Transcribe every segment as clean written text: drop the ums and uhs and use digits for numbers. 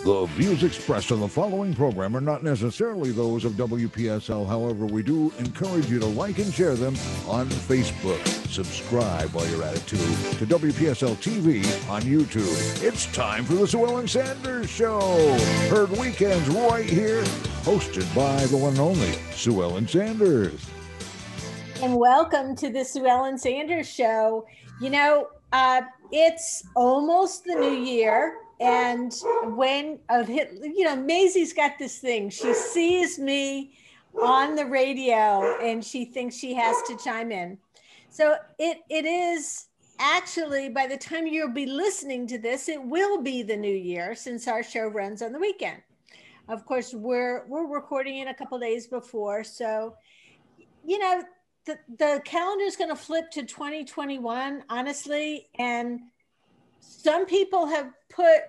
The views expressed on the following program are not necessarily those of WPSL. However, we do encourage you to like and share them on Facebook. Subscribe while you're at it, too, to WPSL TV on YouTube. It's time for the Sue Ellen Sanders Show. Heard weekends right here, hosted by the one and only Sue Ellen Sanders. And welcome to the Sue Ellen Sanders Show. You know, it's almost the new year. And when, Maisie's got this thing. She sees me on the radio and she thinks she has to chime in. So it is actually, by the time you'll be listening to this, it will be the new year since our show runs on the weekend. Of course, we're recording it a couple days before. So, you know, the calendar is going to flip to 2021, honestly. And some people have put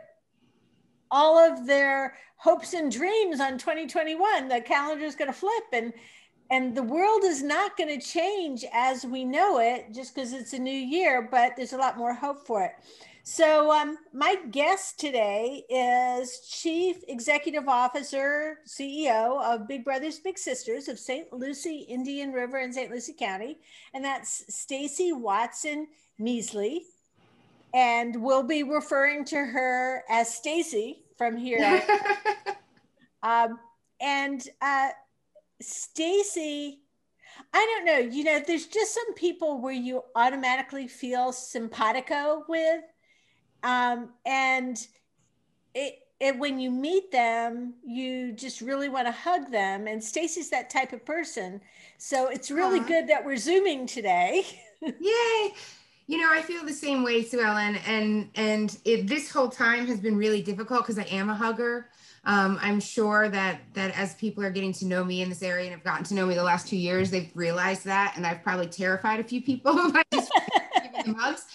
all of their hopes and dreams on 2021. The calendar is going to flip, and the world is not going to change as we know it just because it's a new year, but there's a lot more hope for it. So my guest today is Chief Executive Officer, CEO of Big Brothers Big Sisters of St. Lucie, Indian River in St. Lucie County, and that's Stacey Watson Mesley. And we'll be referring to her as Stacey from here on. Stacey, I don't know, you know, there's just some people where you automatically feel simpatico with. And when you meet them, you just really want to hug them. And Stacey's that type of person. So it's really good that we're Zooming today. Yay. You know, I feel the same way, Sue Ellen, and this whole time has been really difficult because I am a hugger. I'm sure that as people are getting to know me in this area and have gotten to know me the last 2 years, they've realized that, and I've probably terrified a few people by just giving them hugs.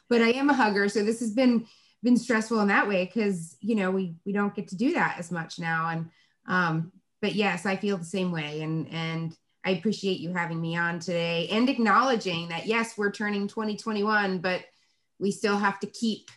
But I am a hugger, so this has been stressful in that way because, you know, we don't get to do that as much now. And but yes, I feel the same way, and I appreciate you having me on today and acknowledging that, yes, we're turning 2021, but we still have to keep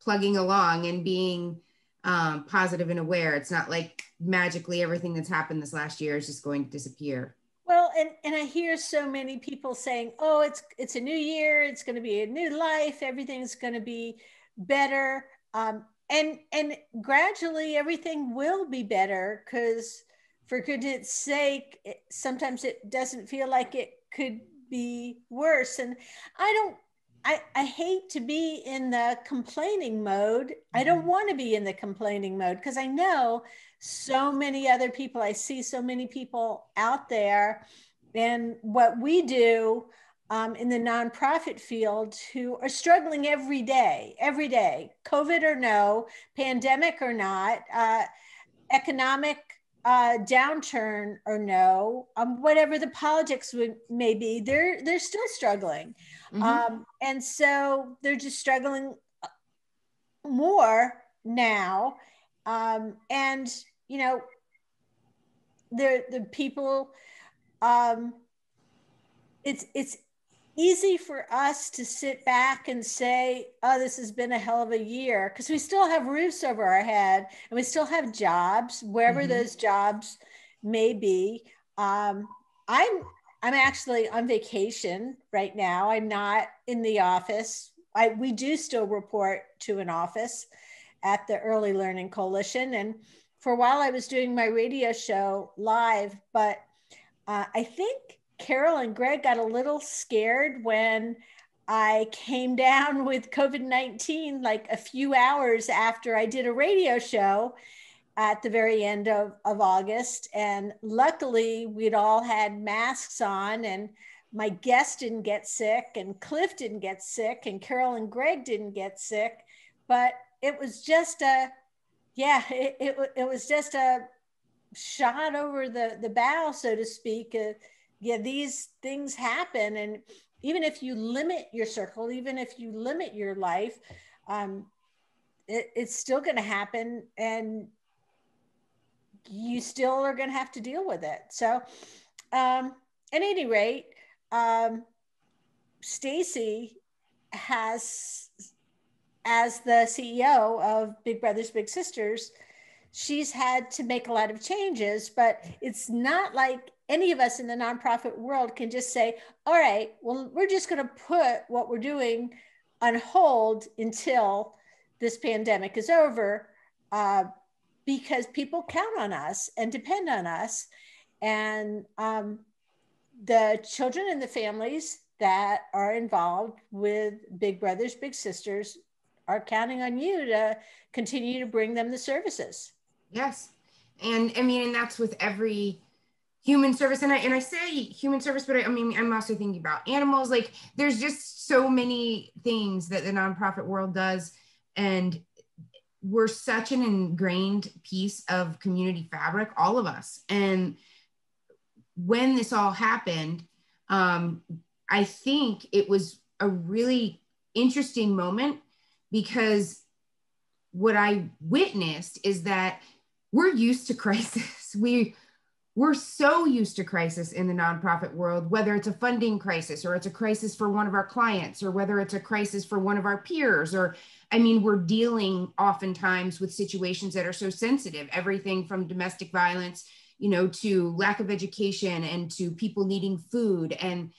plugging along and being positive and aware. It's not like magically everything that's happened this last year is just going to disappear. Well, and I hear so many people saying, oh, it's a new year. It's going to be a new life. Everything's going to be better. And gradually everything will be better because, for goodness sake, sometimes it doesn't feel like it could be worse. And I hate to be in the complaining mode. I don't want to be in the complaining mode because I know so many other people. I see so many people out there and what we do in the nonprofit field who are struggling every day, COVID or no, pandemic or not, economic downturn or no, whatever the politics may be, they're still struggling. Mm-hmm. And so they're just struggling more now. And, you know, the people, it's easy for us to sit back and say, oh, this has been a hell of a year, because we still have roofs over our head and we still have jobs, wherever mm-hmm. those jobs may be. I'm actually on vacation right now. I'm not in the office. We do still report to an office at the Early Learning Coalition. And for a while I was doing my radio show live, but I think Carol and Greg got a little scared when I came down with COVID-19 like a few hours after I did a radio show at the very end of August. And luckily we'd all had masks on and my guest didn't get sick and Cliff didn't get sick and Carol and Greg didn't get sick, but it was just it was just a shot over the bow, so to speak. Yeah, these things happen. And even if you limit your circle, even if you limit your life, it's still going to happen and you still are going to have to deal with it. So at any rate, Stacey has, as the CEO of Big Brothers Big Sisters, she's had to make a lot of changes, but it's not like any of us in the nonprofit world can just say, all right, well, we're just going to put what we're doing on hold until this pandemic is over, because people count on us and depend on us. And the children and the families that are involved with Big Brothers, Big Sisters are counting on you to continue to bring them the services. Yes. And I mean, and that's with every human service. And I say human service, but I mean, I'm also thinking about animals. Like, there's just so many things that the nonprofit world does. And we're such an ingrained piece of community fabric, all of us. And when this all happened, I think it was a really interesting moment, because what I witnessed is that we're used to crisis. We're so used to crisis in the nonprofit world, whether it's a funding crisis, or it's a crisis for one of our clients, or whether it's a crisis for one of our peers, or, I mean, we're dealing oftentimes with situations that are so sensitive, everything from domestic violence, you know, to lack of education, and to people needing food. And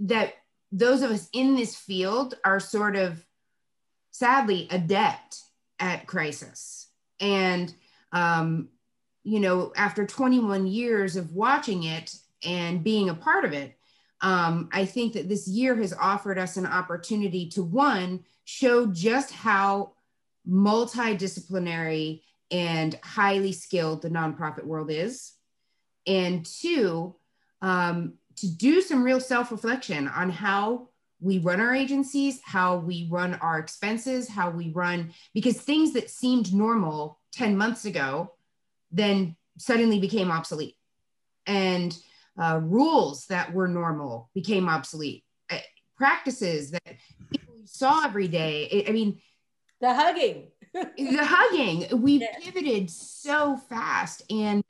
that those of us in this field are sort of, sadly, adept at crisis. And, you know, after 21 years of watching it and being a part of it, I think that this year has offered us an opportunity to, one, show just how multidisciplinary and highly skilled the nonprofit world is, and two, to do some real self-reflection on how we run our agencies, how we run our expenses, how we run, because things that seemed normal 10 months ago then suddenly became obsolete. And rules that were normal became obsolete. Practices that people saw every day. I mean, the hugging. The hugging. We pivoted so fast. And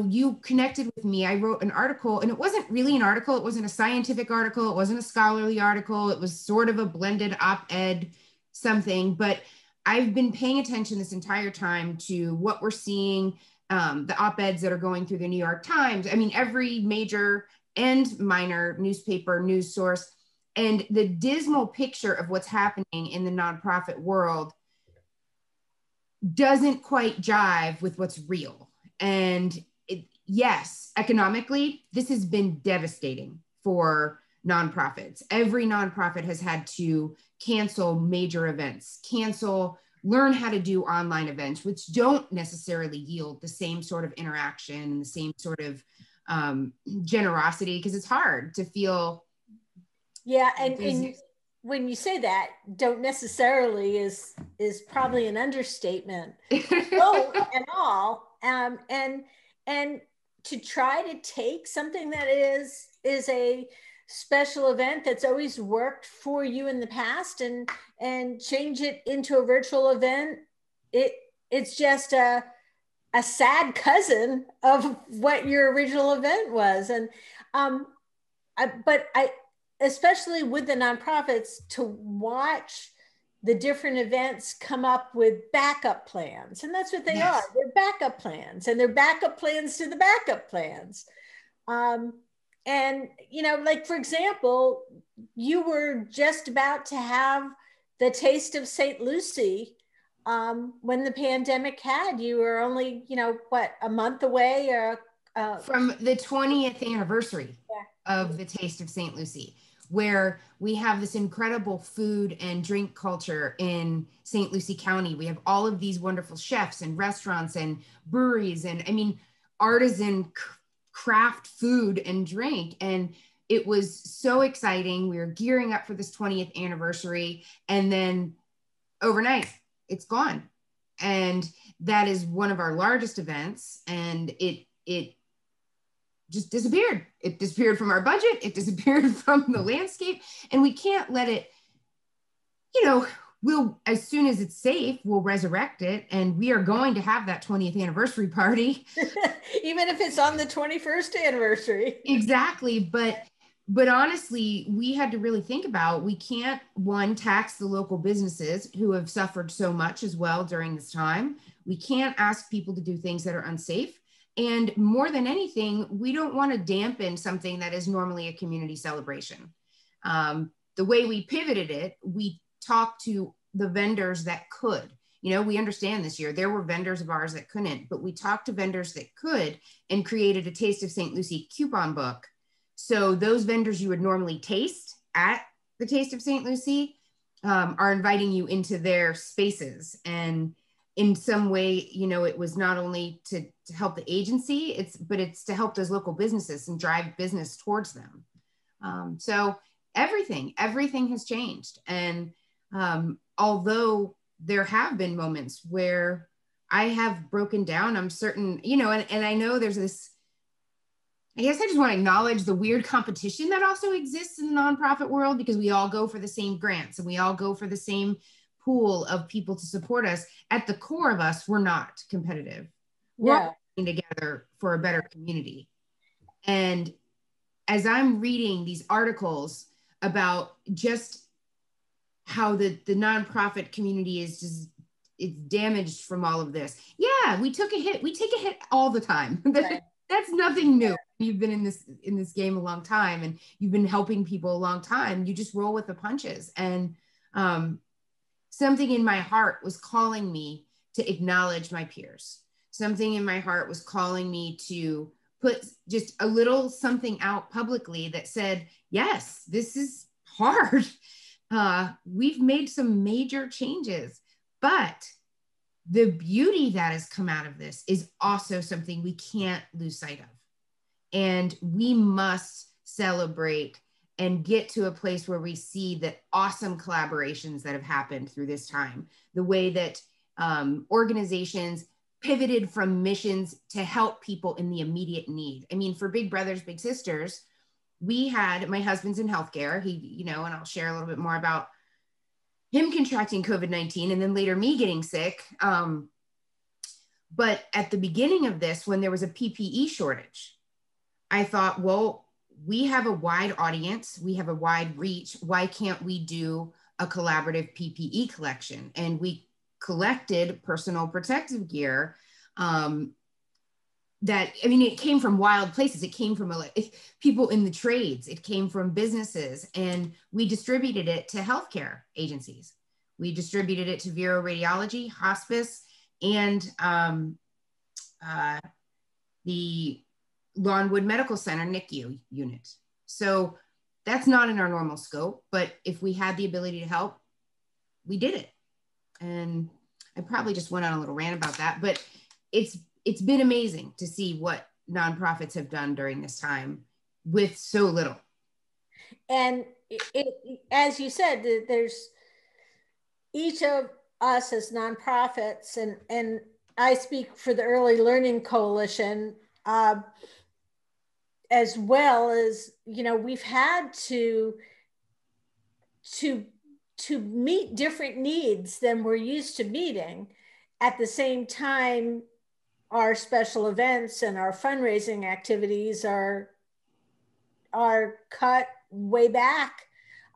you connected with me. I wrote an article, and it wasn't really an article. It wasn't a scientific article. It wasn't a scholarly article. It was sort of a blended op-ed something. But I've been paying attention this entire time to what we're seeing, the op-eds that are going through the New York Times. I mean, every major and minor newspaper, news source, and the dismal picture of what's happening in the nonprofit world doesn't quite jive with what's real. And yes, economically, this has been devastating for nonprofits. Every nonprofit has had to cancel major events, learn how to do online events, which don't necessarily yield the same sort of interaction and the same sort of generosity, because it's hard to feel. Yeah, and when you say that, don't necessarily is probably an understatement. Oh, and all, and to try to take something that is a special event that's always worked for you in the past and change it into a virtual event, it's just a sad cousin of what your original event was. And but especially with the nonprofits, to watch the different events come up with backup plans. And that's what they are. They're backup plans, and they're backup plans to the backup plans. And, you know, like, for example, you were just about to have the Taste of St. Lucie when the pandemic had. You were only, you know, what, a month away or from the 20th anniversary of the Taste of St. Lucie, where we have this incredible food and drink culture in St. Lucie County. We have all of these wonderful chefs and restaurants and breweries, and, I mean, artisan craft food and drink. And it was so exciting. We were gearing up for this 20th anniversary, and then overnight it's gone. And that is one of our largest events, and it just disappeared. It disappeared from our budget. It disappeared from the landscape, and we can't let it, you know, we'll, as soon as it's safe, we'll resurrect it. And we are going to have that 20th anniversary party. Even if it's on the 21st anniversary. Exactly. But But honestly, we had to really think about, we can't, one, tax the local businesses who have suffered so much as well during this time. We can't ask people to do things that are unsafe. And more than anything, we don't want to dampen something that is normally a community celebration. The way we pivoted it, we talked to the vendors that could. You know, we understand this year there were vendors of ours that couldn't, but we talked to vendors that could and created a Taste of St. Lucie coupon book. So those vendors you would normally taste at the Taste of St. Lucie are inviting you into their spaces. And in some way, you know, it was not only to help the agency, but it's to help those local businesses and drive business towards them. So everything has changed. And although there have been moments where I have broken down, I'm certain, you know, and I know there's this, I guess I just want to acknowledge the weird competition that also exists in the nonprofit world, because we all go for the same grants and we all go for the same pool of people to support us. At the core of us, we're not competitive. We're all working together for a better community. And as I'm reading these articles about just how the nonprofit community is just, it's damaged from all of this. Yeah, we took a hit. We take a hit all the time. Right. That's nothing new. You've been in this game a long time and you've been helping people a long time. You just roll with the punches. And something in my heart was calling me to acknowledge my peers. Something in my heart was calling me to put just a little something out publicly that said, yes, this is hard. We've made some major changes, but the beauty that has come out of this is also something we can't lose sight of. And we must celebrate and get to a place where we see the awesome collaborations that have happened through this time, the way that organizations pivoted from missions to help people in the immediate need. I mean, for Big Brothers Big Sisters, we had, my husband's in healthcare, he, you know, and I'll share a little bit more about him contracting COVID-19 and then later me getting sick. But at the beginning of this, when there was a PPE shortage, I thought, well, we have a wide audience, we have a wide reach. Why can't we do a collaborative PPE collection? And we collected personal protective gear that, I mean, it came from wild places. It came from people in the trades. It came from businesses, and we distributed it to healthcare agencies. We distributed it to Vero Radiology, hospice, and the Lawnwood Medical Center NICU unit. So that's not in our normal scope, but if we had the ability to help, we did it. And I probably just went on a little rant about that, but it's been amazing to see what nonprofits have done during this time with so little. And as you said, there's each of us as nonprofits, and I speak for the Early Learning Coalition, as well as, you know, we've had to meet different needs than we're used to meeting. At the same time, our special events and our fundraising activities are cut way back.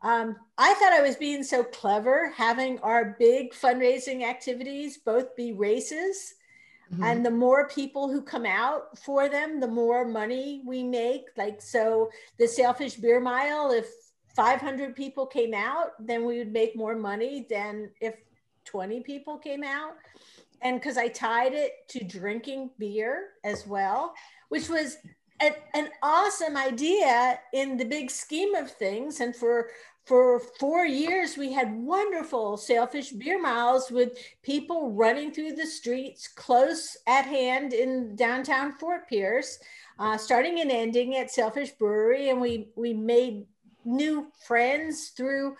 I thought I was being so clever having our big fundraising activities both be races. Mm-hmm. And the more people who come out for them, the more money we make. Like, so the Sailfish Beer Mile, if 500 people came out, then we would make more money than if 20 people came out. And because I tied it to drinking beer as well, which was an awesome idea in the big scheme of things. And for 4 years, we had wonderful Sailfish Beer Miles with people running through the streets close at hand in downtown Fort Pierce, starting and ending at Sailfish Brewery. And we made new friends through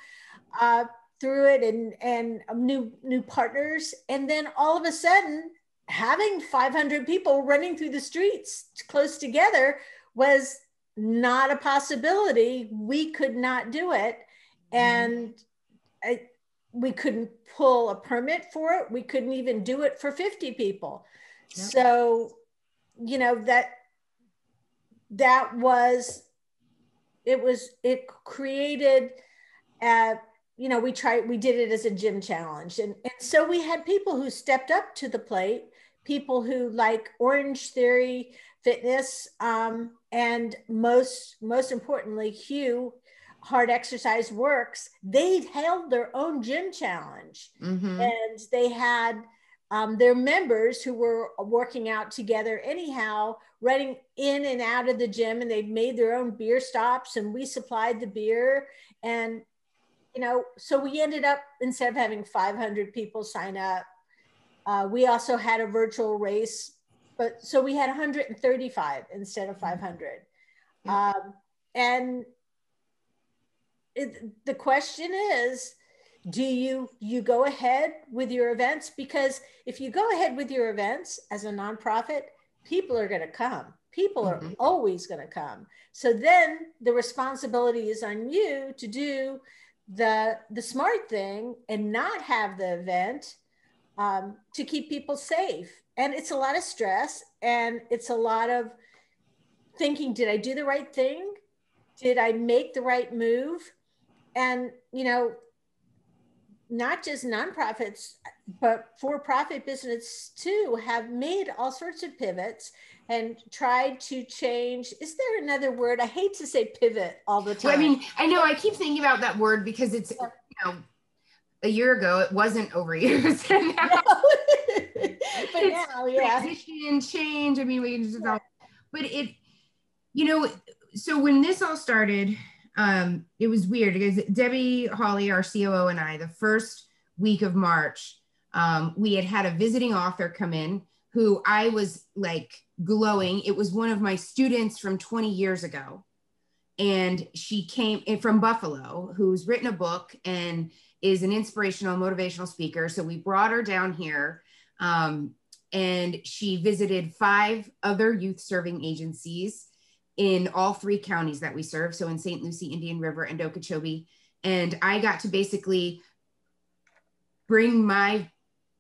it and new partners. And then all of a sudden, having 500 people running through the streets close together was not a possibility. We could not do it. And we couldn't pull a permit for it. We couldn't even do it for 50 people. Yep. So, you know, that was it created, you know, we did it as a gym challenge. And so we had people who stepped up to the plate, people who like Orange Theory Fitness, and most importantly, Hugh Hard Exercise Works. They held their own gym challenge, and they had their members who were working out together anyhow, running in and out of the gym, and they made their own beer stops, and we supplied the beer. And you know, so we ended up, instead of having 500 people sign up, we also had a virtual race, but so we had 135 instead of 500. And the question is, do you go ahead with your events? Because if you go ahead with your events as a nonprofit, people are going to come. People are always going to come. So then the responsibility is on you to do the smart thing and not have the event, to keep people safe. And it's a lot of stress, and it's a lot of thinking, did I do the right thing? Did I make the right move? And, you know, not just nonprofits, but for-profit business too, have made all sorts of pivots and tried to change. Is there another word? I hate to say pivot all the time. Well, I mean, I know I keep thinking about that word because it's, you know, a year ago, it wasn't over years. But now, yeah. Transition, change. I mean, we can just all, but it, you know, so when this all started, it was weird because Debbie Hawley, our COO, and I, the first week of March, we had a visiting author come in who I was like glowing. It was one of my students from 20 years ago. And she came in from Buffalo, who's written a book and is an inspirational, motivational speaker. So we brought her down here, and she visited 5 other youth serving agencies in all 3 counties that we serve. So in St. Lucie, Indian River, and Okeechobee. And I got to basically bring my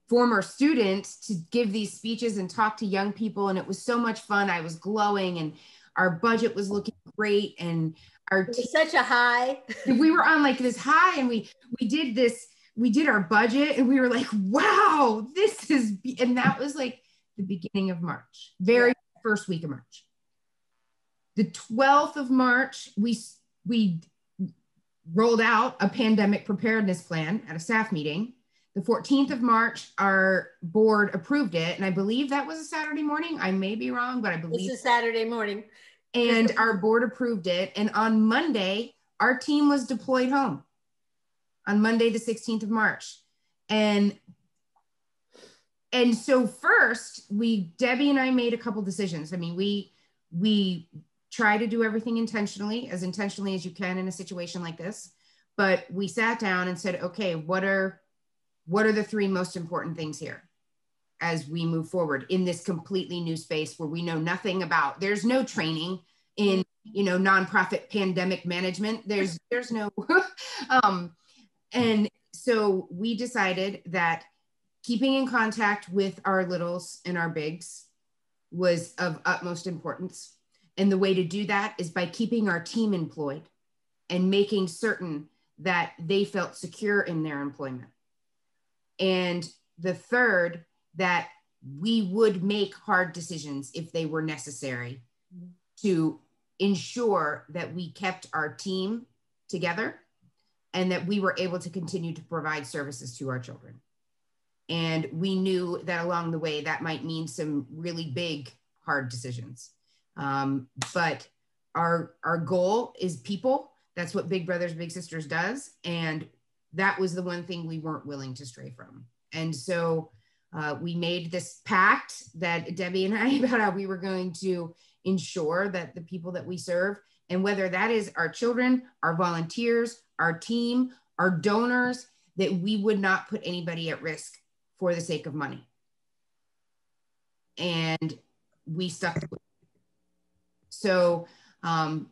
former student to give these speeches and talk to young people. And it was so much fun. I was glowing, and our budget was looking great. And it was such a high. We were on like this high, and we did our budget, and we were like, wow, this is, and that was like the beginning of March, very first week of March. The 12th of March, we rolled out a pandemic preparedness plan at a staff meeting. The 14th of March, our board approved it. And I believe that was a Saturday morning. I may be wrong, but I believe it's a Saturday morning. And our board approved it. And on Monday, our team was deployed home on Monday, the 16th of March. And so first, Debbie and I made a couple decisions. I mean, we try to do everything intentionally as you can in a situation like this. But we sat down and said, okay, what are the 3 most important things here as we move forward in this completely new space where we know nothing about? There's no training in, you know, nonprofit pandemic management. There's no, and so we decided that keeping in contact with our littles and our bigs was of utmost importance. And the way to do that is by keeping our team employed and making certain that they felt secure in their employment. And the third, that we would make hard decisions if they were necessary to ensure that we kept our team together and that we were able to continue to provide services to our children. And we knew that along the way, that might mean some really big, hard decisions. But our goal is people. That's what Big Brothers Big Sisters does. And that was the one thing we weren't willing to stray from. And so we made this pact that Debbie and I about how we were going to ensure that the people that we serve, and whether that is our children, our volunteers, our team, our donors, that we would not put anybody at risk for the sake of money. And we stuck to it. So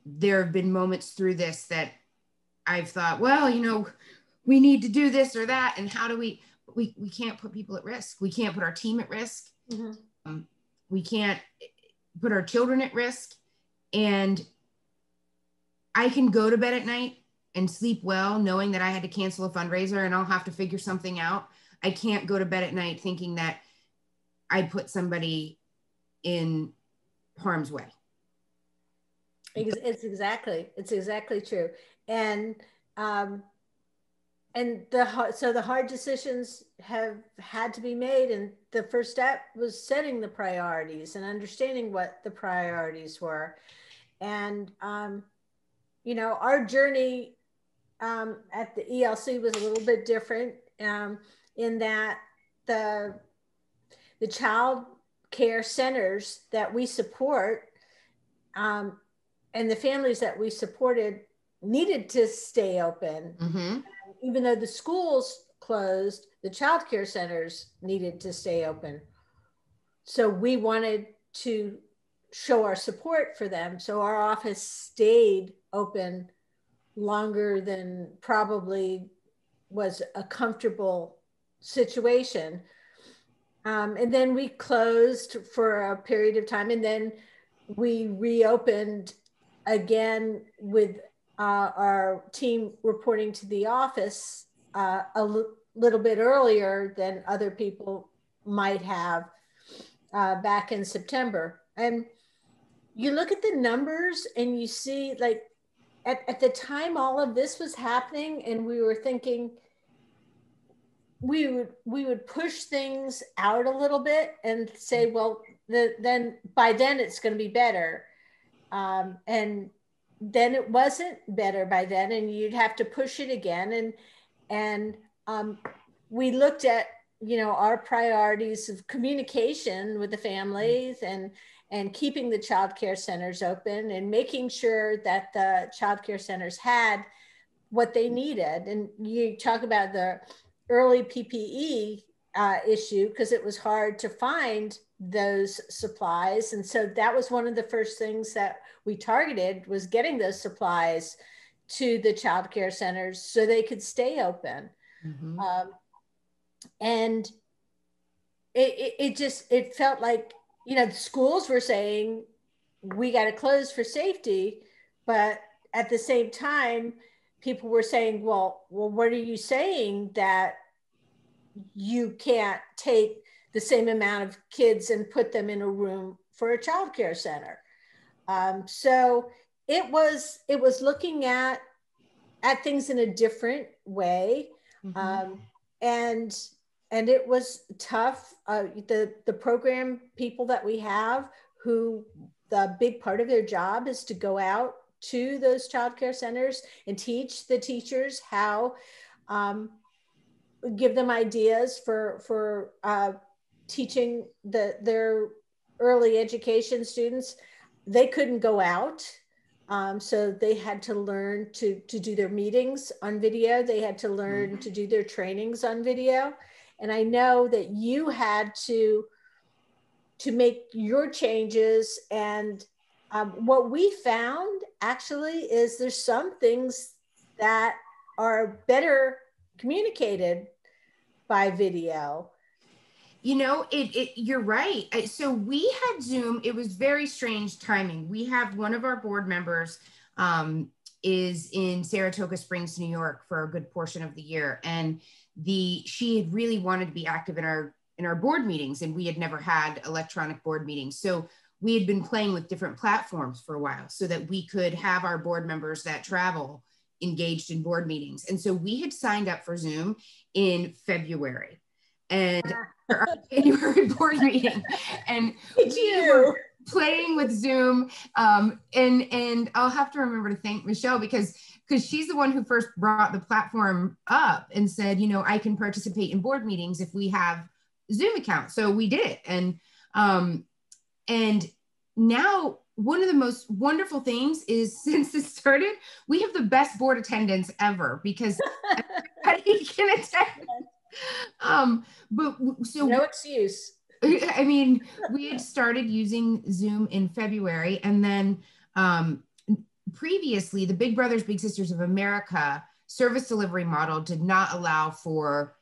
there have been moments through this that I've thought, well, you know, we need to do this or that. And how do we can't put people at risk. We can't put our team at risk. We can't put our children at risk. And I can go to bed at night and sleep well, knowing that I had to cancel a fundraiser and I'll have to figure something out. I can't go to bed at night thinking that I put somebody in harm's way. It's exactly true. And the hard decisions have had to be made. And the first step was setting the priorities and understanding what the priorities were. And, our journey at the ELC was a little bit different in that the child care centers that we support and the families that we supported needed to stay open. Mm-hmm. Even though the schools closed, the child care centers needed to stay open. So we wanted to show our support for them. So our office stayed open longer than probably was a comfortable situation. And then we closed for a period of time, and then we reopened again with our team reporting to the office little bit earlier than other people might have back in September. And you look at the numbers and you see, like, at the time all of this was happening, and we were thinking we would push things out a little bit and say, well, then by then it's going to be better. And then it wasn't better by then, and you'd have to push it again. And we looked at, our priorities of communication with the families and keeping the child care centers open and making sure that the child care centers had what they needed. And you talk about the early PPE issue, because it was hard to find those supplies. And so that was one of the first things that we targeted, was getting those supplies to the child care centers so they could stay open. Mm-hmm. And it felt like, the schools were saying, we got to close for safety. But at the same time, people were saying, well, what are you saying, that you can't take the same amount of kids and put them in a room for a child care center? So it was looking at things in a different way. Mm-hmm. And it was tough. The program people that we have, who the big part of their job is to go out to those child care centers and teach the teachers how, give them ideas for teaching their early education students. They couldn't go out. So they had to learn to do their meetings on video. They had to learn to do their trainings on video. And I know that you had to make your changes. And what we found actually is there's some things that are better communicated by video. You're right. So we had Zoom. It was very strange timing. We have one of our board members is in Saratoga Springs, New York for a good portion of the year. And she had really wanted to be active in our board meetings, and we had never had electronic board meetings. So we had been playing with different platforms for a while so that we could have our board members that travel engaged in board meetings. And so we had signed up for Zoom in February. And for our January board meeting, and we were playing with Zoom. And I'll have to remember to thank Michelle because she's the one who first brought the platform up and said, I can participate in board meetings if we have Zoom accounts. So we did it. And now one of the most wonderful things is, since this started, we have the best board attendance ever, because everybody can attend. No excuse. I mean, we had started using Zoom in February, and then previously the Big Brothers Big Sisters of America service delivery model did not allow for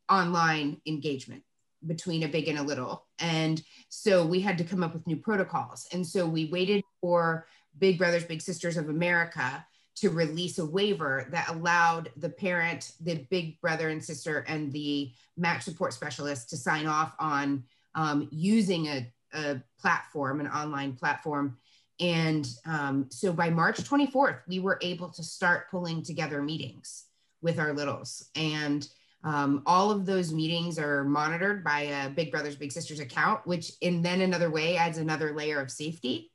online engagement between a big and a little. And so we had to come up with new protocols. And so we waited for Big Brothers Big Sisters of America to release a waiver that allowed the parent, the big brother and sister, and the match support specialist to sign off on using a platform, an online platform. And so by March 24th, we were able to start pulling together meetings with our littles. And all of those meetings are monitored by a Big Brothers Big Sisters account, which in then another way adds another layer of safety.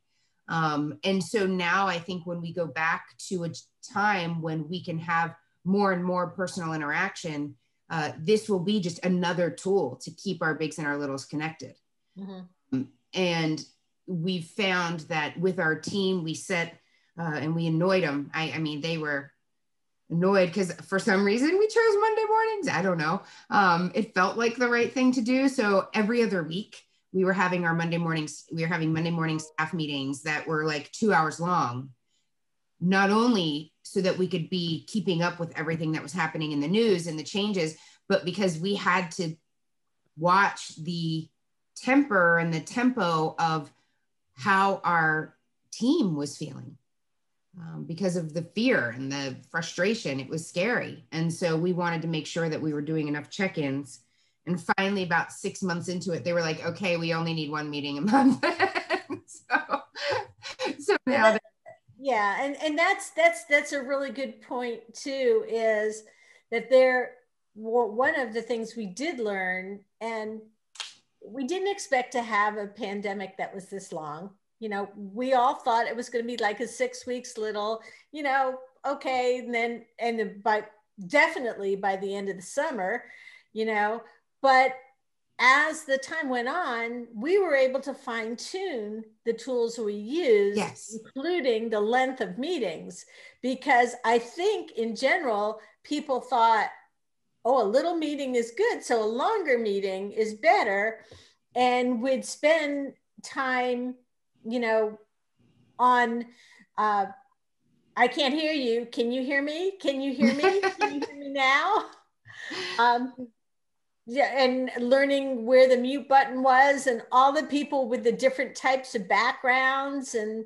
And so now I think when we go back to a time when we can have more and more personal interaction, this will be just another tool to keep our bigs and our littles connected. Mm-hmm. And we've found that with our team, we set, and we annoyed them. I mean, they were annoyed because for some reason we chose Monday mornings. I don't know. It felt like the right thing to do. So every other week, we were having our Monday mornings, we were having Monday morning staff meetings that were like 2 hours long, not only so that we could be keeping up with everything that was happening in the news and the changes, but because we had to watch the temper and the tempo of how our team was feeling because of the fear and the frustration. It was scary. And so we wanted to make sure that we were doing enough check-ins. And finally, about 6 months into it, they were like, okay, we only need one meeting a month. so now yeah, and that's a really good point too, is that one of the things we did learn, and we didn't expect to have a pandemic that was this long. You know, we all thought it was going to be like a 6 weeks little, you know, okay, definitely by the end of the summer, you know. But as the time went on, we were able to fine tune the tools we use, yes, including the length of meetings, because I think in general, people thought, oh, a little meeting is good, so a longer meeting is better. And we'd spend time, you know, on, I can't hear you. Can you hear me? Can you hear me? Can you hear me now? Yeah, and learning where the mute button was and all the people with the different types of backgrounds. And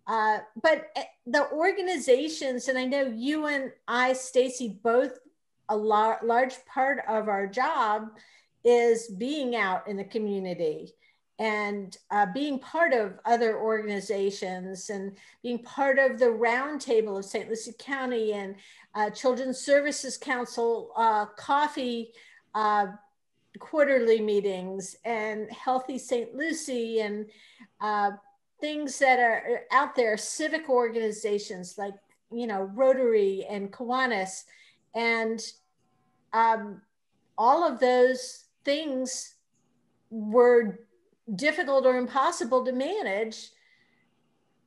but the organizations, and I know you and I, Stacey, both, a large part of our job is being out in the community and being part of other organizations and being part of the roundtable of St. Lucie County and Children's Services Council coffee quarterly meetings and Healthy St. Lucie and things that are out there, civic organizations like, you know, Rotary and Kiwanis, and all of those things were difficult or impossible to manage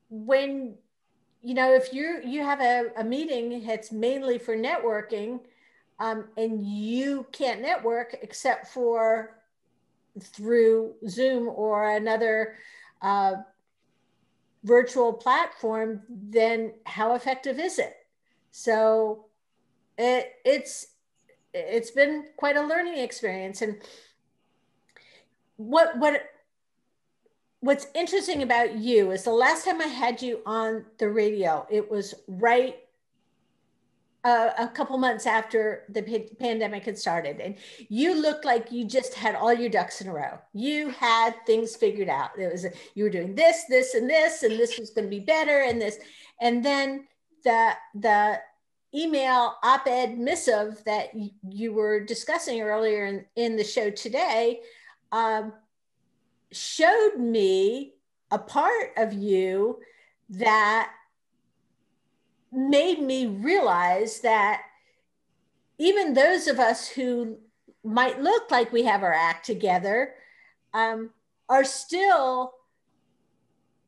when, you know, if you have a meeting that's mainly for networking, and you can't network except for through Zoom or another virtual platform, then how effective is it? So it's been quite a learning experience. And what's interesting about you is the last time I had you on the radio, it was right a couple months after the pandemic had started, and you looked like you just had all your ducks in a row. You had things figured out. You were doing this, and this was going to be better, and this, and then the email op-ed missive that you were discussing earlier in the show today showed me a part of you that made me realize that even those of us who might look like we have our act together are still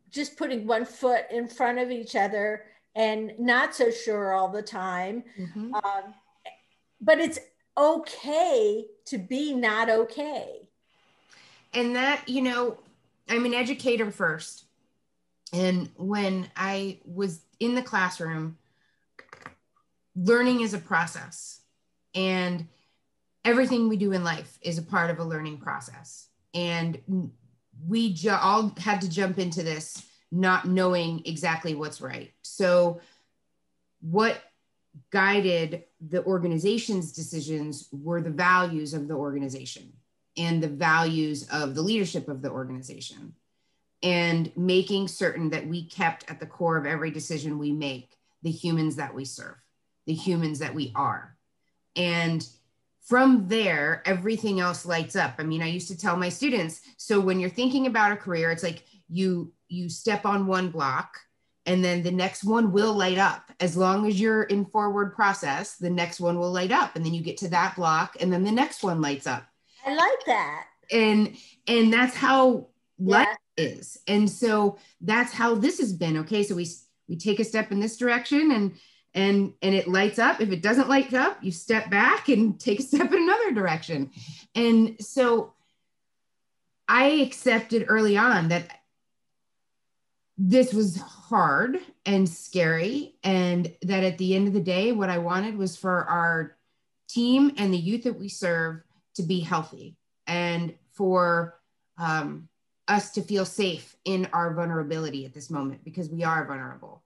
just putting one foot in front of each other and not so sure all the time. Mm-hmm. But it's okay to be not okay. And that, you know, I'm an educator first. And when I was in the classroom, learning is a process, and everything we do in life is a part of a learning process. And we all had to jump into this not knowing exactly what's right. So what guided the organization's decisions were the values of the organization and the values of the leadership of the organization, and making certain that we kept at the core of every decision we make the humans that we serve, the humans that we are. And from there, everything else lights up. I mean, I used to tell my students, so when you're thinking about a career, it's like you step on one block and then the next one will light up. As long as you're in forward process, the next one will light up. And then you get to that block and then the next one lights up. I like that. And that's how life is. And so that's how this has been. Okay. So we take a step in this direction and it lights up. If it doesn't light up, you step back and take a step in another direction. And so I accepted early on that this was hard and scary, and that at the end of the day, what I wanted was for our team and the youth that we serve to be healthy, and for us to feel safe in our vulnerability at this moment, because we are vulnerable.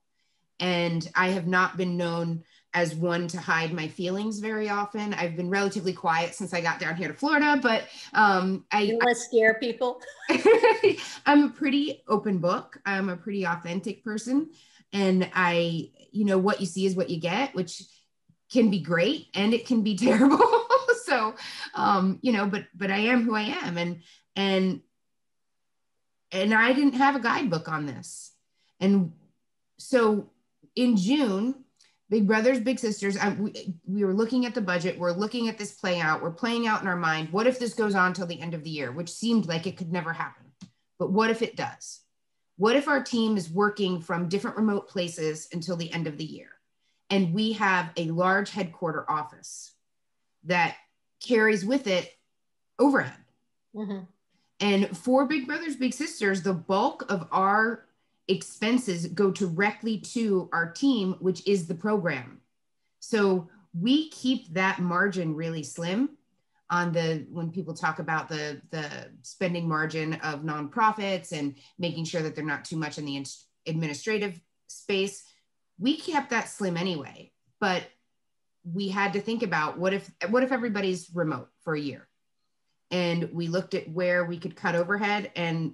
And I have not been known as one to hide my feelings very often. I've been relatively quiet since I got down here to Florida, but you want to scare people? I'm a pretty open book. I'm a pretty authentic person. And what you see is what you get, which can be great and it can be terrible. So, but I am who I am. And I didn't have a guidebook on this. And so in June, Big Brothers, Big Sisters, we were looking at the budget. We're looking at this play out. We're playing out in our mind. What if this goes on till the end of the year, which seemed like it could never happen. But what if it does? What if our team is working from different remote places until the end of the year? And we have a large headquarter office that carries with it overhead. Mm-hmm. And for Big Brothers, Big Sisters, the bulk of our expenses go directly to our team, which is the program. So we keep that margin really slim on when people talk about the spending margin of nonprofits and making sure that they're not too much in the administrative space. We kept that slim anyway, but we had to think about what if everybody's remote for a year? And we looked at where we could cut overhead and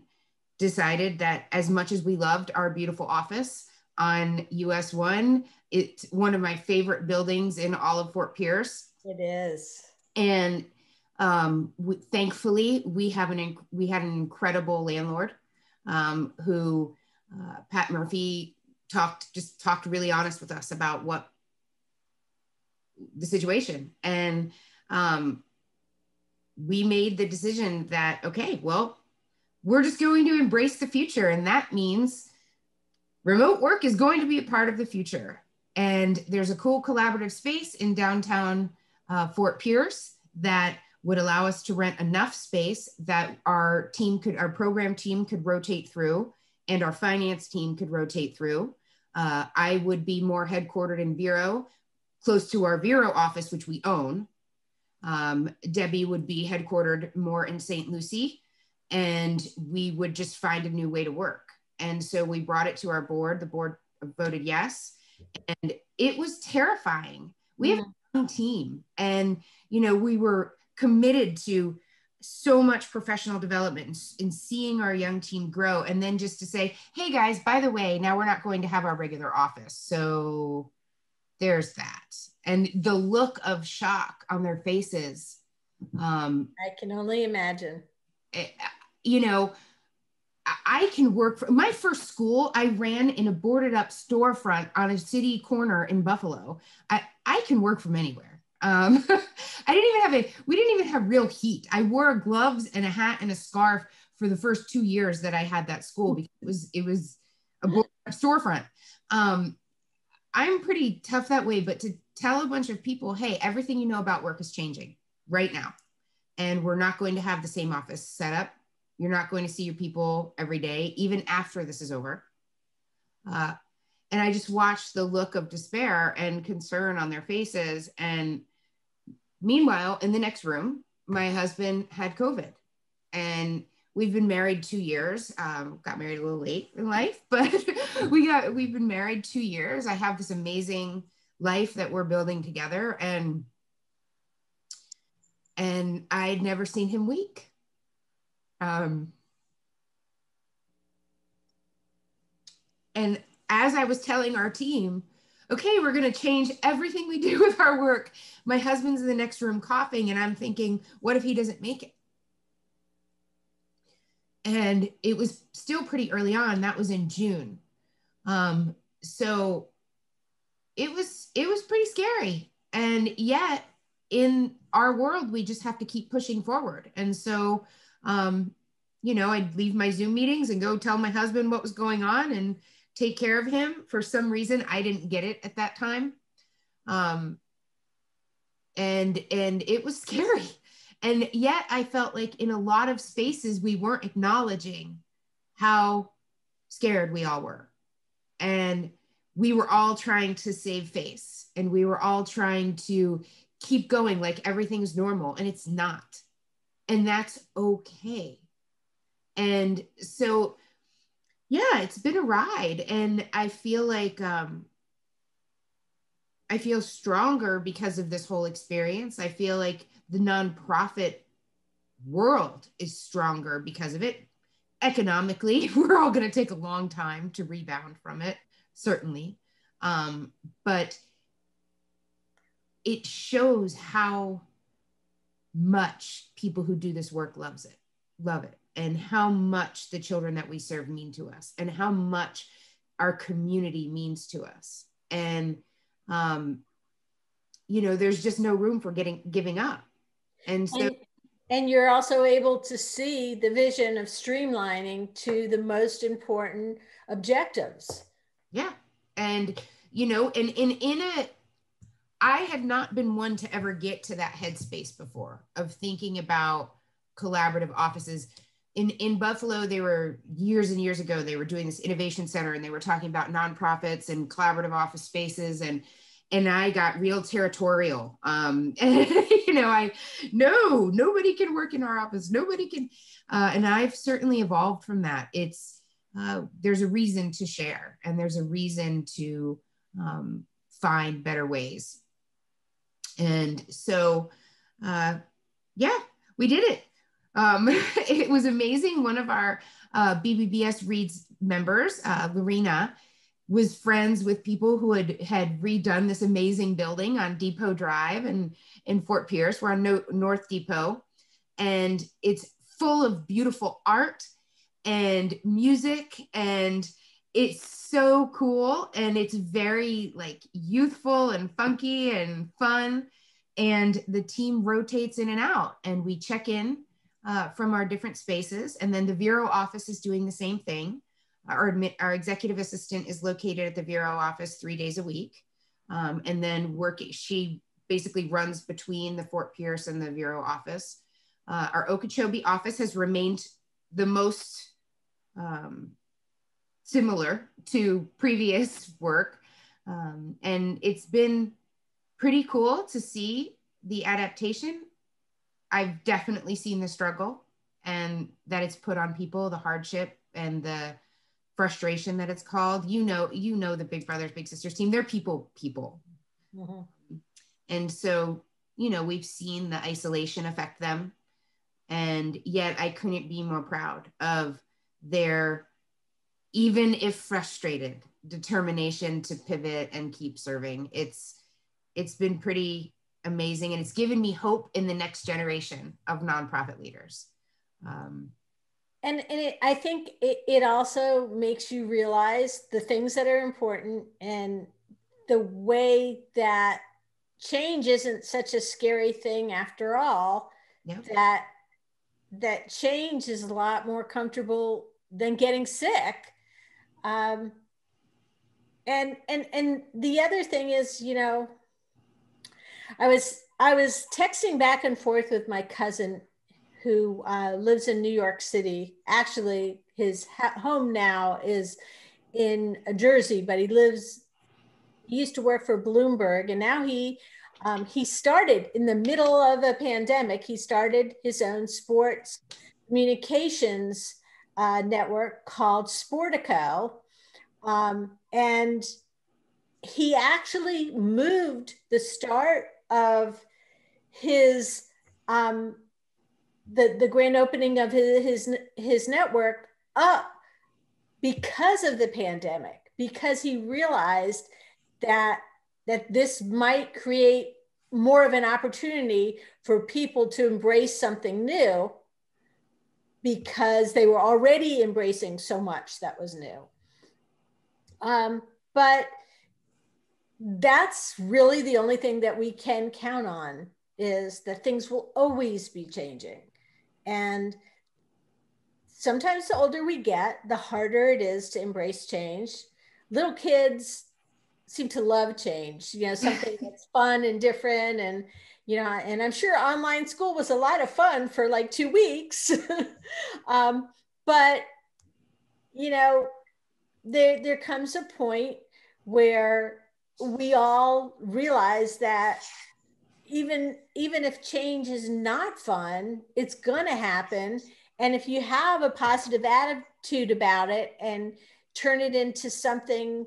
decided that as much as we loved our beautiful office on US 1, it's one of my favorite buildings in all of Fort Pierce. It is. And thankfully, we had an incredible landlord who Pat Murphy talked really honest with us about what the situation. And we made the decision that, okay, well, we're just going to embrace the future. And that means remote work is going to be a part of the future. And there's a cool collaborative space in downtown Fort Pierce that would allow us to rent enough space that our program team could rotate through and our finance team could rotate through. I would be more headquartered in Vero, close to our Vero office, which we own. Debbie would be headquartered more in St. Lucie, and we would just find a new way to work. And so we brought it to our board. The board voted yes. And it was terrifying. We have a young team, and, we were committed to so much professional development and seeing our young team grow. And then just to say, hey guys, by the way, now we're not going to have our regular office. So there's that. And the look of shock on their faces. I can only imagine. I can work for my first school. I ran in a boarded up storefront on a city corner in Buffalo. I can work from anywhere. We didn't even have real heat. I wore gloves and a hat and a scarf for the first 2 years that I had that school, because it was a boarded up storefront. I'm pretty tough that way, but to tell a bunch of people, hey, everything you know about work is changing right now. And we're not going to have the same office set up. You're not going to see your people every day, even after this is over. And I just watched the look of despair and concern on their faces. And meanwhile, in the next room, my husband had COVID. And We've been married 2 years. Got married a little late in life, but we've been married 2 years. I have this amazing life that we're building together, and I'd never seen him weak. And as I was telling our team, okay, we're going to change everything we do with our work, my husband's in the next room coughing, and I'm thinking, what if he doesn't make it? And it was still pretty early on. That was in June. So it was pretty scary. And yet in our world, we just have to keep pushing forward. And so, I'd leave my Zoom meetings and go tell my husband what was going on and take care of him. For some reason, I didn't get it at that time. And it was scary. And yet I felt like in a lot of spaces, we weren't acknowledging how scared we all were. And we were all trying to save face, and we were all trying to keep going like everything's normal, and it's not. And that's okay. And so, yeah, it's been a ride. And I feel like I feel stronger because of this whole experience. I feel like the nonprofit world is stronger because of it. Economically, we're all going to take a long time to rebound from it, certainly. But it shows how much people who do this work love it, and how much the children that we serve mean to us, and how much our community means to us. And, there's just no room for giving up. And so, and you're also able to see the vision of streamlining to the most important objectives. Yeah. And, I had not been one to ever get to that headspace before of thinking about collaborative offices. In Buffalo, they were years and years ago, they were doing this innovation center, and they were talking about nonprofits and collaborative office spaces. And I got real territorial. Nobody can work in our office. Nobody can. And I've certainly evolved from that. It's, there's a reason to share, and there's a reason to find better ways. And so, we did it. It was amazing. One of our BBBS Reads members, Lorena, was friends with people who had redone this amazing building on Depot Drive and in Fort Pierce. We're on North Depot, and it's full of beautiful art and music, and it's so cool, and it's very like youthful and funky and fun. And the team rotates in and out, and we check in from our different spaces. And then the Vero office is doing the same thing. Our executive assistant is located at the Vero office 3 days a week. And then she basically runs between the Fort Pierce and the Vero office. Our Okeechobee office has remained the most similar to previous work. And it's been pretty cool to see the adaptation. I've definitely seen the struggle and that it's put on people, the hardship and the frustration that it's called. The Big Brothers Big Sisters team, they're people. Mm-hmm. And so, we've seen the isolation affect them. And yet I couldn't be more proud of their, even if frustrated, determination to pivot and keep serving. It's been pretty amazing. And it's given me hope in the next generation of nonprofit leaders. I think it also makes you realize the things that are important, and the way that change isn't such a scary thing after all. Yep. That change is a lot more comfortable than getting sick. And the other thing is, I was texting back and forth with my cousin who lives in New York City. Actually, his home now is in Jersey, but he used to work for Bloomberg, and now he started in the middle of a pandemic. He started his own sports communications network called Sportico. And he actually moved the start of his the grand opening of his network up because of the pandemic, because he realized that this might create more of an opportunity for people to embrace something new, because they were already embracing so much that was new. But that's really the only thing that we can count on, is that things will always be changing. And sometimes the older we get, the harder it is to embrace change. Little kids seem to love change, you know, something that's fun and different. And, you know, and I'm sure online school was a lot of fun for like 2 weeks. But, you know, there comes a point where we all realize that even if change is not fun, it's going to happen. And if you have a positive attitude about it and turn it into something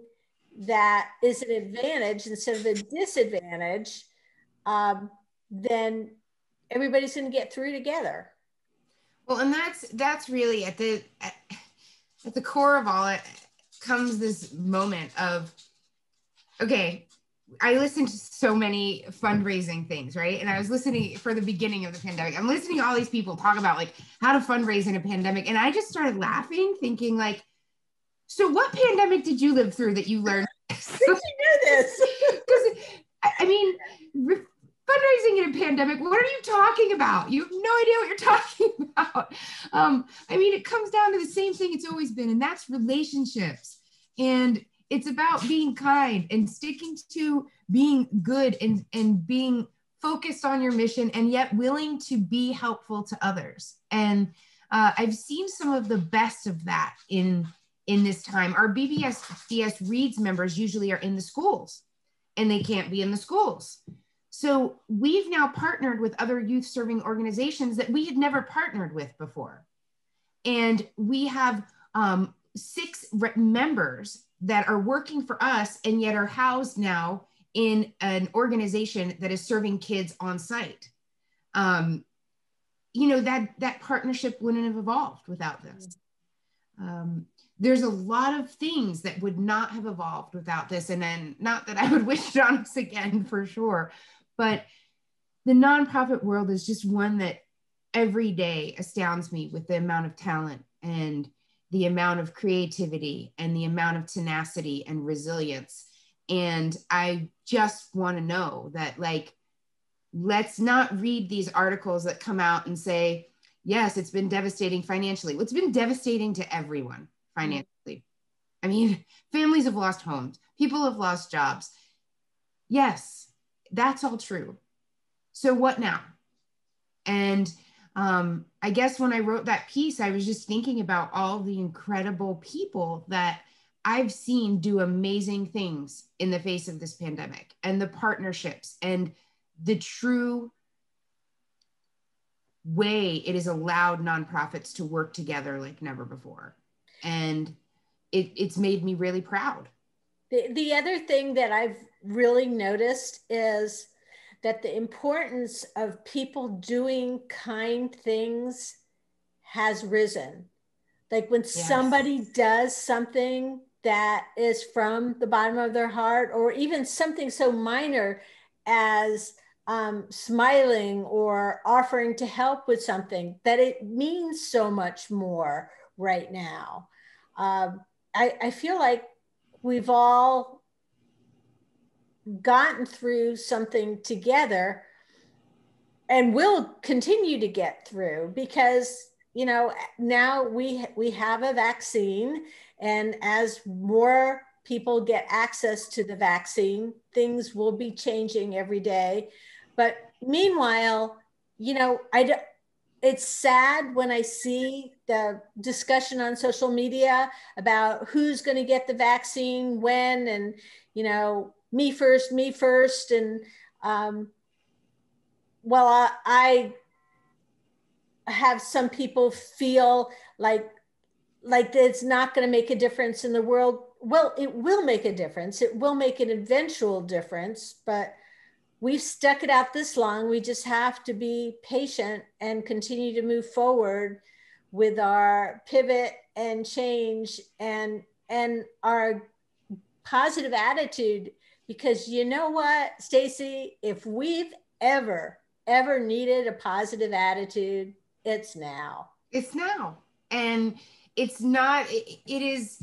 that is an advantage instead of a disadvantage, then everybody's going to get through together. Well, and that's really at the core of all it comes this moment of, okay, I listened to so many fundraising things, right? And I was listening for the beginning of the pandemic. I'm listening to all these people talk about like how to fundraise in a pandemic. And I just started laughing, thinking like, so what pandemic did you live through that you learned this? Did you know this? Because I mean, fundraising in a pandemic, what are you talking about? You have no idea what you're talking about. I mean, it comes down to the same thing it's always been, and that's relationships. And it's about being kind and sticking to being good and being focused on your mission, and yet willing to be helpful to others. And I've seen some of the best of that in this time. Our BBSDS Reads members usually are in the schools, and they can't be in the schools. So we've now partnered with other youth serving organizations that we had never partnered with before. And we have 6 members that are working for us and yet are housed now in an organization that is serving kids on site. You know, that partnership wouldn't have evolved without this. There's a lot of things that would not have evolved without this. And then, not that I would wish it on us again for sure, but the nonprofit world is just one that every day astounds me with the amount of talent and the amount of creativity and the amount of tenacity and resilience. And I just want to know that, like, let's not read these articles that come out and say, yes, it's been devastating financially. Well, it's been devastating to everyone financially. I mean, families have lost homes, people have lost jobs. Yes, that's all true. So what now? And I guess when I wrote that piece, I was just thinking about all the incredible people that I've seen do amazing things in the face of this pandemic, and the partnerships and the true way it has allowed nonprofits to work together like never before. And it's made me really proud. The other thing that I've really noticed is that the importance of people doing kind things has risen. Like when somebody does something that is from the bottom of their heart, or even something so minor as smiling or offering to help with something, that it means so much more right now. I feel like we've all gotten through something together and will continue to get through, because, you know, now we have a vaccine, and as more people get access to the vaccine, things will be changing every day. But meanwhile, you know, it's sad when I see the discussion on social media about who's going to get the vaccine when, and, you know, me first. And well, I have some people feel like it's not going to make a difference in the world. Well, it will make a difference. It will make an eventual difference, but we've stuck it out this long. We just have to be patient and continue to move forward with our pivot and change and our positive attitude. Because you know what, Stacey, if we've ever needed a positive attitude, it's now. It's now. And it's not, it is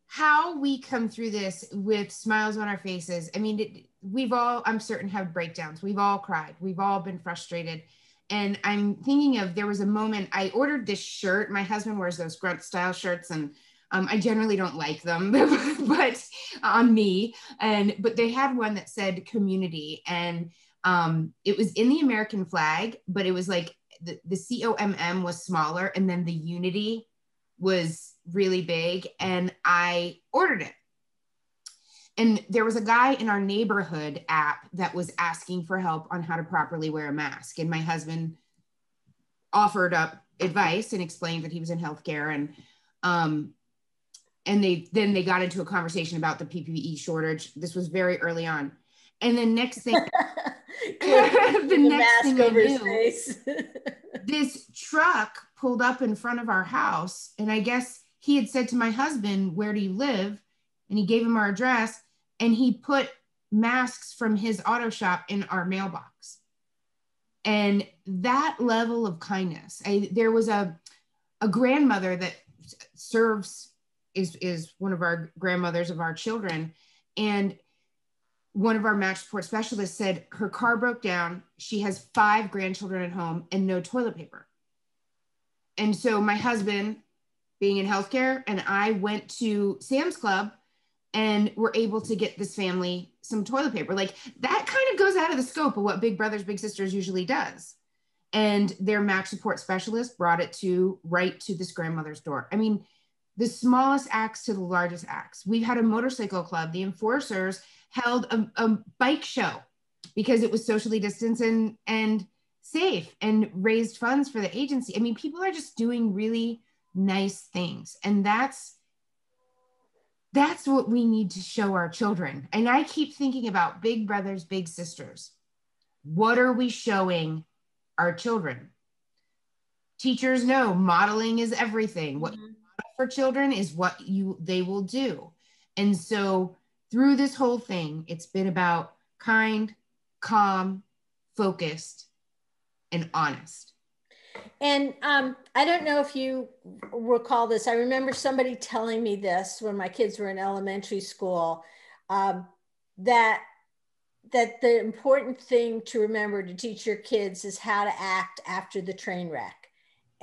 how we come through this with smiles on our faces. I mean, we've all, I'm certain, have breakdowns. We've all cried. We've all been frustrated. And I'm thinking of, there was a moment I ordered this shirt. My husband wears those grunt style shirts, and I generally don't like them, but on me. But they had one that said community, and it was in the American flag, but it was like the COMM was smaller, and then the unity was really big, and I ordered it. And there was a guy in our neighborhood app that was asking for help on how to properly wear a mask. And my husband offered up advice and explained that he was in healthcare. And they got into a conversation about the PPE shortage. This was very early on. And then next thing, the next thing I knew, this truck pulled up in front of our house. And I guess he had said to my husband, "Where do you live?" And he gave him our address, and he put masks from his auto shop in our mailbox. And that level of kindness, there was a grandmother that is one of our grandmothers of our children. And one of our match support specialists said her car broke down. She has 5 grandchildren at home and no toilet paper. And so my husband, being in healthcare, and I went to Sam's Club and were able to get this family some toilet paper. Like, that kind of goes out of the scope of what Big Brothers Big Sisters usually does. And their match support specialist brought it right to this grandmother's door. I mean, the smallest acts to the largest acts. We've had a motorcycle club. The enforcers held a bike show because it was socially distanced and safe, and raised funds for the agency. I mean, people are just doing really nice things. And that's what we need to show our children. And I keep thinking about Big Brothers, Big Sisters. What are we showing our children? Teachers know modeling is everything. What you model for children is what they will do. And so through this whole thing, it's been about kind, calm, focused, and honest. And I don't know if you recall this. I remember somebody telling me this when my kids were in elementary school, that the important thing to remember to teach your kids is how to act after the train wreck.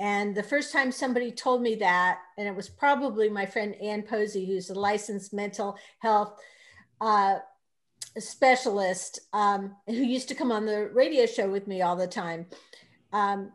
And the first time somebody told me that, and it was probably my friend Ann Posey, who's a licensed mental health specialist, who used to come on the radio show with me all the time.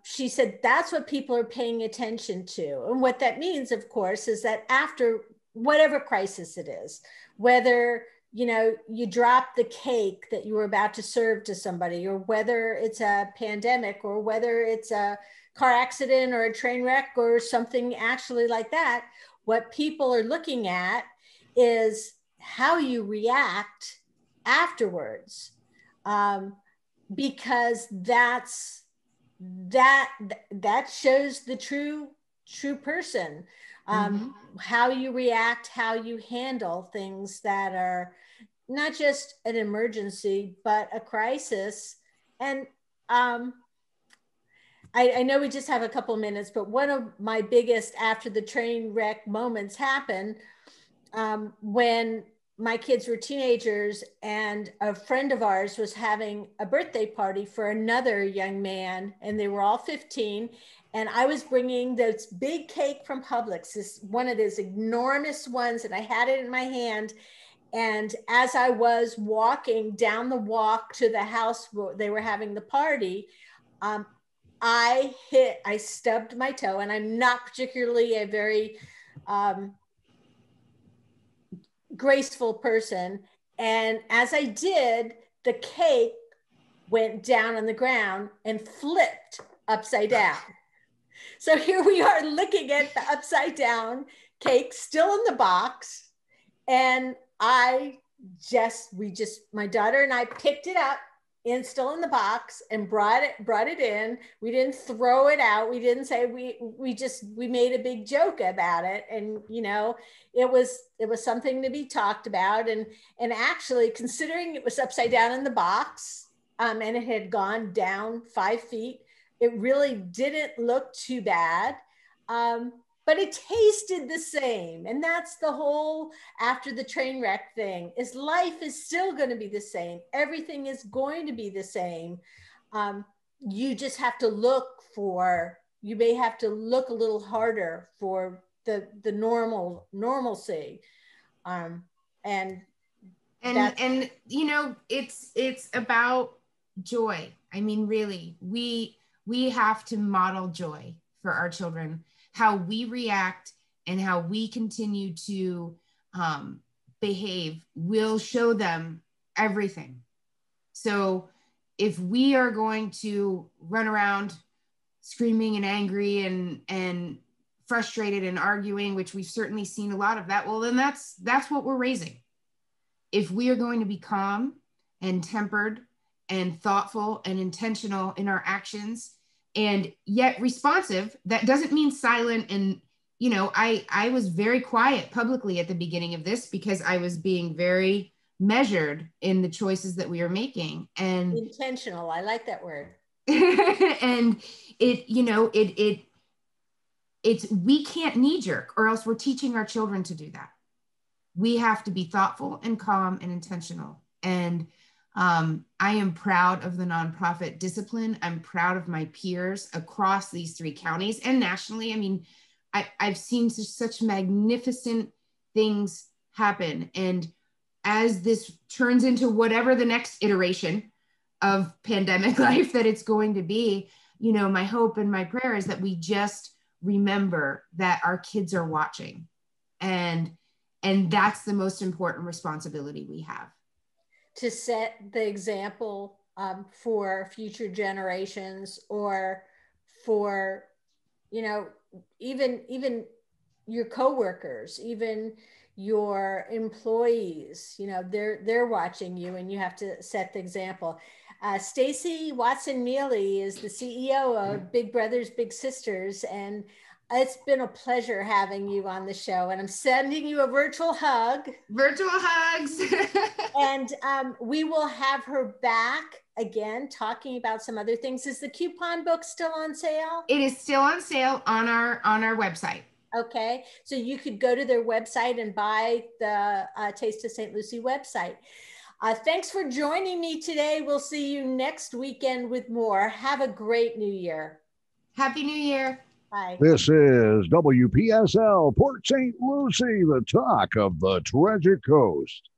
She said, that's what people are paying attention to. And what that means, of course, is that after whatever crisis it is, whether, you drop the cake that you were about to serve to somebody, or whether it's a pandemic, or whether it's a car accident or a train wreck or something actually like that, what people are looking at is how you react afterwards. Because that shows the true person. How you react, how you handle things that are not just an emergency, but a crisis. And I know we just have a couple minutes, but one of my biggest after the train wreck moments happened when my kids were teenagers, and a friend of ours was having a birthday party for another young man, and they were all 15. And I was bringing this big cake from Publix, one of those enormous ones, and I had it in my hand. And as I was walking down the walk to the house where they were having the party, I stubbed my toe, and I'm not particularly a very graceful person. And as I did, the cake went down on the ground and flipped upside down. So here we are looking at the upside down cake still in the box. And my daughter and I picked it up and still in the box and brought it in. We didn't throw it out. We didn't say, we made a big joke about it. And, you know, it was something to be talked about. And actually, considering it was upside down in the box, and it had gone down 5 feet, it really didn't look too bad. But it tasted the same. And that's the whole, after the train wreck thing, is life is still going to be the same. Everything is going to be the same. You just have to you may have to look a little harder for the normalcy. And you know, it's about joy. I mean, really, we have to model joy for our children. How we react and how we continue to behave will show them everything. So if we are going to run around screaming and angry and frustrated and arguing, which we've certainly seen a lot of that, well, then that's what we're raising. If we are going to be calm and tempered and thoughtful and intentional in our actions, and yet responsive, that doesn't mean silent. And, you know, I was very quiet publicly at the beginning of this because I was being very measured in the choices that we are making. And intentional, I like that word. And we can't knee jerk, or else we're teaching our children to do that. We have to be thoughtful and calm and intentional. And I am proud of the nonprofit discipline. I'm proud of my peers across these 3 counties and nationally. I mean, I've seen such magnificent things happen. And as this turns into whatever the next iteration of pandemic life that it's going to be, you know, my hope and my prayer is that we just remember that our kids are watching. And that's the most important responsibility we have. To set the example for future generations, or for, you know, even your coworkers, even your employees, you know, they're watching you, and you have to set the example. Stacey Watson Mesley is the CEO of Big Brothers Big Sisters, and it's been a pleasure having you on the show, and I'm sending you a virtual hug. Virtual hugs. And we will have her back again, talking about some other things. Is the coupon book still on sale? It is still on sale on our website. Okay, so you could go to their website and buy the Taste of St. Lucie website. Thanks for joining me today. We'll see you next weekend with more. Have a great New Year. Happy New Year. Bye. This is WPSL Port St. Lucie, the talk of the Treasure Coast.